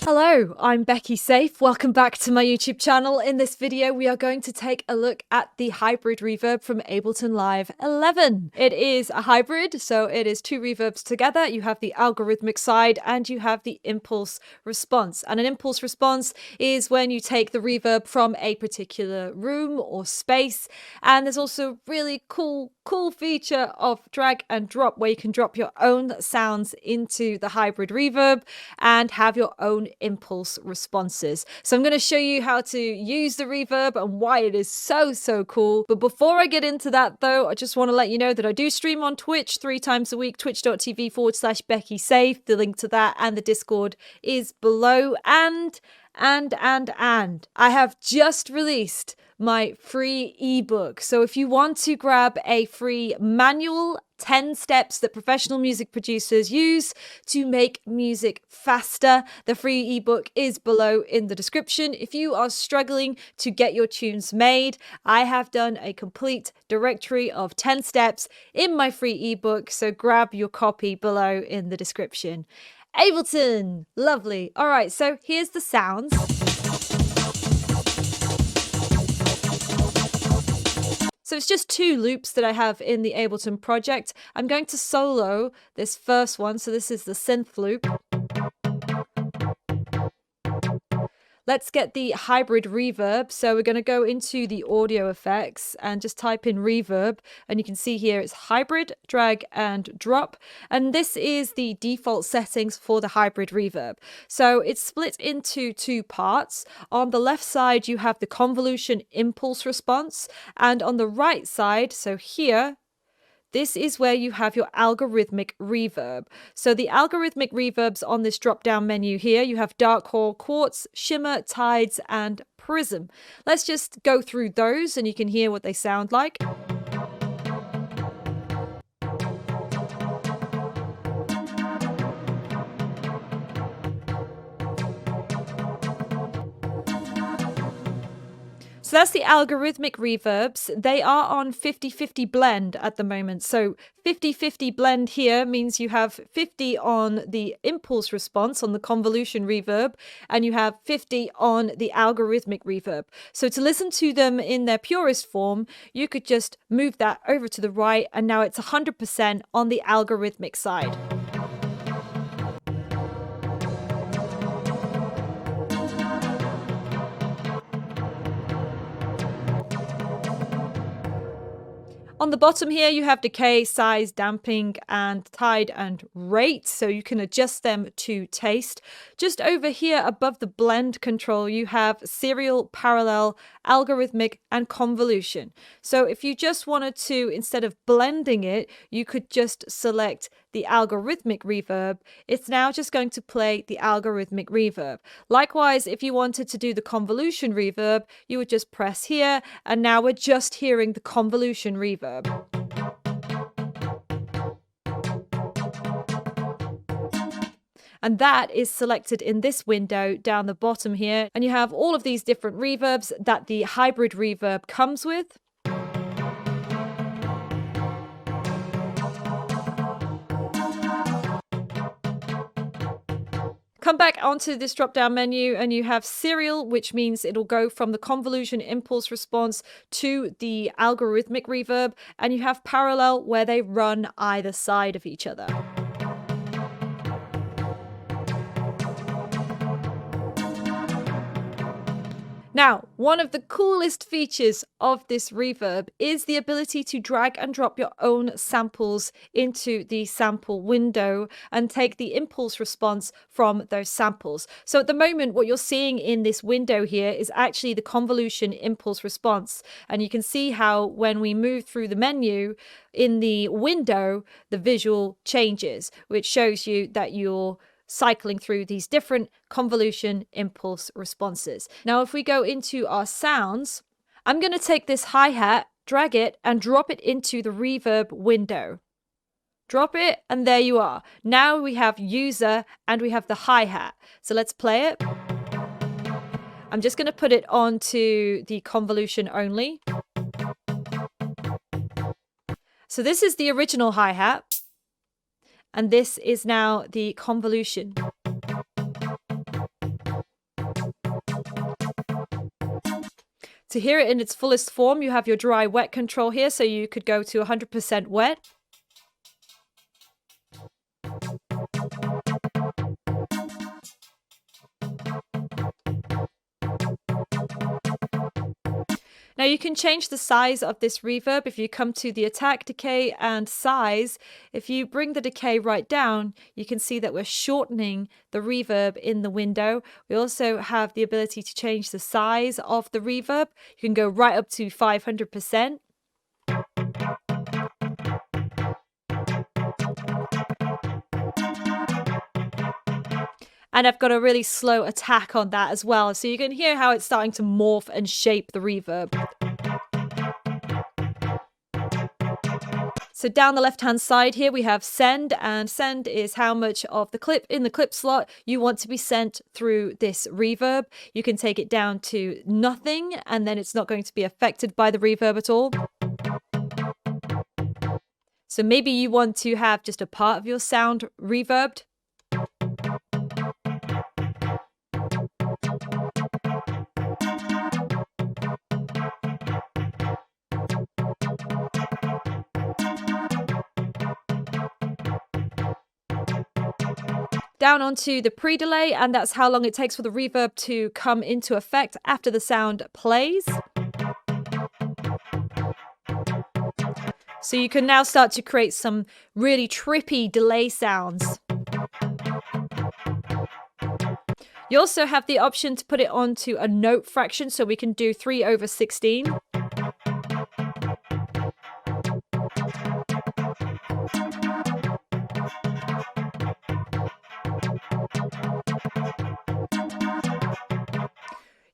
Hello, I'm Becky Saif. Welcome back to my YouTube channel. In this video, we are going to take a look at the hybrid reverb from Ableton Live 11. It is a hybrid, so it is two reverbs together. You have the algorithmic side and you have the impulse response. And an impulse response is when you take the reverb from a particular room or space. And there's also really cool feature of drag and drop where you can drop your own sounds into the hybrid reverb and have your own impulse responses. So I'm going to show you how to use the reverb and why it is so cool. But before I get into that though, I just want to let you know that I do stream on Twitch 3 times a week, twitch.tv/Becky Saif. The link to that and the Discord is below. And I have just released my free ebook. So if you want to grab a free manual 10 steps that professional music producers use to make music faster, the free ebook is below in the description. If you are struggling to get your tunes made, I have done a complete directory of 10 steps in my free ebook. So grab your copy below in the description. Ableton, lovely. All right, so here's the sounds. So it's just 2 loops that I have in the Ableton project. I'm going to solo this first one. So this is the synth loop. Let's get the hybrid reverb. So we're going to go into the audio effects and just type in reverb. And you can see here it's hybrid, drag and drop. And this is the default settings for the hybrid reverb. So it's split into 2 parts. On the left side, you have the convolution impulse response. And on the right side, so here, this is where you have your algorithmic reverb. So the algorithmic reverbs on this drop-down menu here, you have dark hall, quartz, shimmer, tides, and prism. Let's just go through those and you can hear what they sound like. So that's the algorithmic reverbs. They are on 50-50 blend at the moment. So 50-50 blend here means you have 50 on the impulse response on the convolution reverb and you have 50 on the algorithmic reverb. So to listen to them in their purest form, you could just move that over to the right and now it's 100% on the algorithmic side. On the bottom here, you have decay, size, damping, and tide and rate, so you can adjust them to taste. Just over here above the blend control, you have serial, parallel, algorithmic, and convolution. So if you just wanted to, instead of blending it, you could just select the algorithmic reverb. It's now just going to play the algorithmic reverb. Likewise, if you wanted to do the convolution reverb, you would just press here, and now we're just hearing the convolution reverb. And that is selected in this window down the bottom here. And you have all of these different reverbs that the hybrid reverb comes with. Come back onto this drop-down menu and you have serial, which means it'll go from the convolution impulse response to the algorithmic reverb, and you have parallel where they run either side of each other. Now, one of the coolest features of this reverb is the ability to drag and drop your own samples into the sample window and take the impulse response from those samples. So at the moment, what you're seeing in this window here is actually the convolution impulse response. And you can see how when we move through the menu in the window, the visual changes, which shows you that you're cycling through these different convolution impulse responses. Now, if we go into our sounds, I'm going to take this hi-hat, drag it, and drop it into the reverb window. Drop it, and there you are. Now we have user and we have the hi-hat. So let's play it. I'm just going to put it onto the convolution only. So this is the original hi-hat. And this is now the convolution. To hear it in its fullest form, you have your dry wet control here, so you could go to 100% wet. Now you can change the size of this reverb if you come to the attack, decay, and size. If you bring the decay right down, you can see that we're shortening the reverb in the window. We also have the ability to change the size of the reverb. You can go right up to 500%. And I've got a really slow attack on that as well. So you can hear how it's starting to morph and shape the reverb. So down the left-hand side here, we have send, and send is how much of the clip in the clip slot you want to be sent through this reverb. You can take it down to nothing, and then it's not going to be affected by the reverb at all. So maybe you want to have just a part of your sound reverbed. Down onto the pre-delay, and that's how long it takes for the reverb to come into effect after the sound plays. So you can now start to create some really trippy delay sounds. You also have the option to put it onto a note fraction, so we can do 3/16.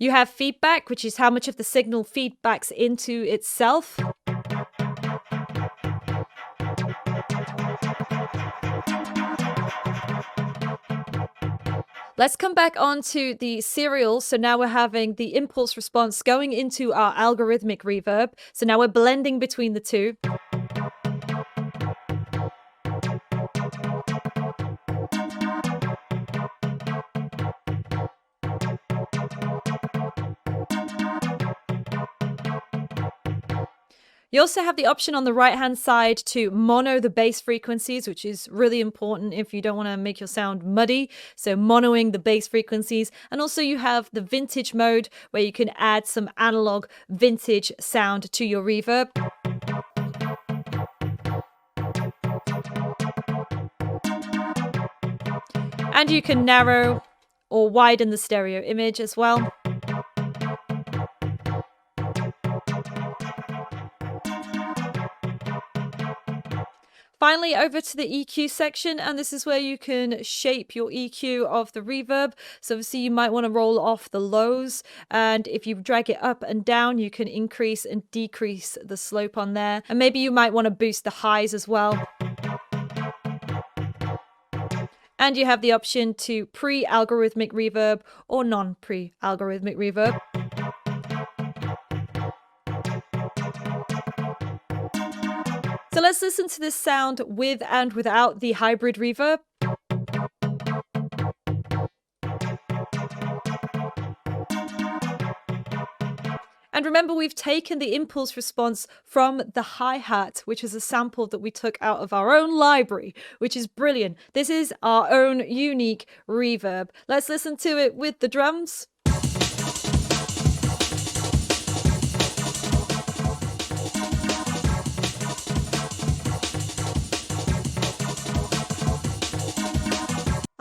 You have feedback, which is how much of the signal feedbacks into itself. Let's come back onto the serial. So now we're having the impulse response going into our algorithmic reverb. So now we're blending between the two. You also have the option on the right-hand side to mono the bass frequencies, which is really important if you don't want to make your sound muddy. So monoing the bass frequencies. And also you have the vintage mode where you can add some analog vintage sound to your reverb. And you can narrow or widen the stereo image as well. Finally, over to the EQ section, and this is where you can shape your EQ of the reverb. So obviously you might want to roll off the lows, and if you drag it up and down, you can increase and decrease the slope on there. And maybe you might want to boost the highs as well. And you have the option to pre-algorithmic reverb or non-pre-algorithmic reverb. So let's listen to this sound with and without the hybrid reverb. And remember, we've taken the impulse response from the hi-hat, which is a sample that we took out of our own library, which is brilliant. This is our own unique reverb. Let's listen to it with the drums.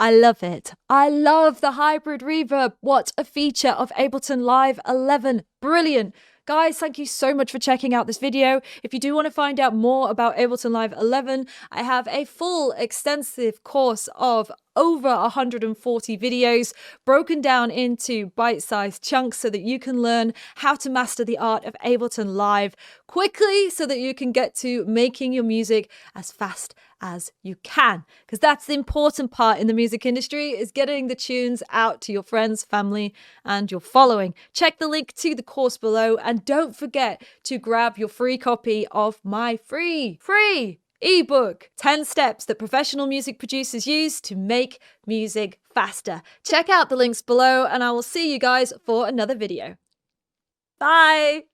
I love it. I love the hybrid reverb. What a feature of Ableton Live 11. Brilliant. Guys, thank you so much for checking out this video. If you do want to find out more about Ableton Live 11, I have a full extensive course of over 140 videos broken down into bite-sized chunks so that you can learn how to master the art of Ableton Live quickly so that you can get to making your music as fast as you can. Because that's the important part in the music industry, is getting the tunes out to your friends, family, and your following. Check the link to the course below, and don't forget to grab your free copy of my free ebook, 10 steps that professional music producers use to make music faster. Check out the links below, and I will see you guys for another video. Bye!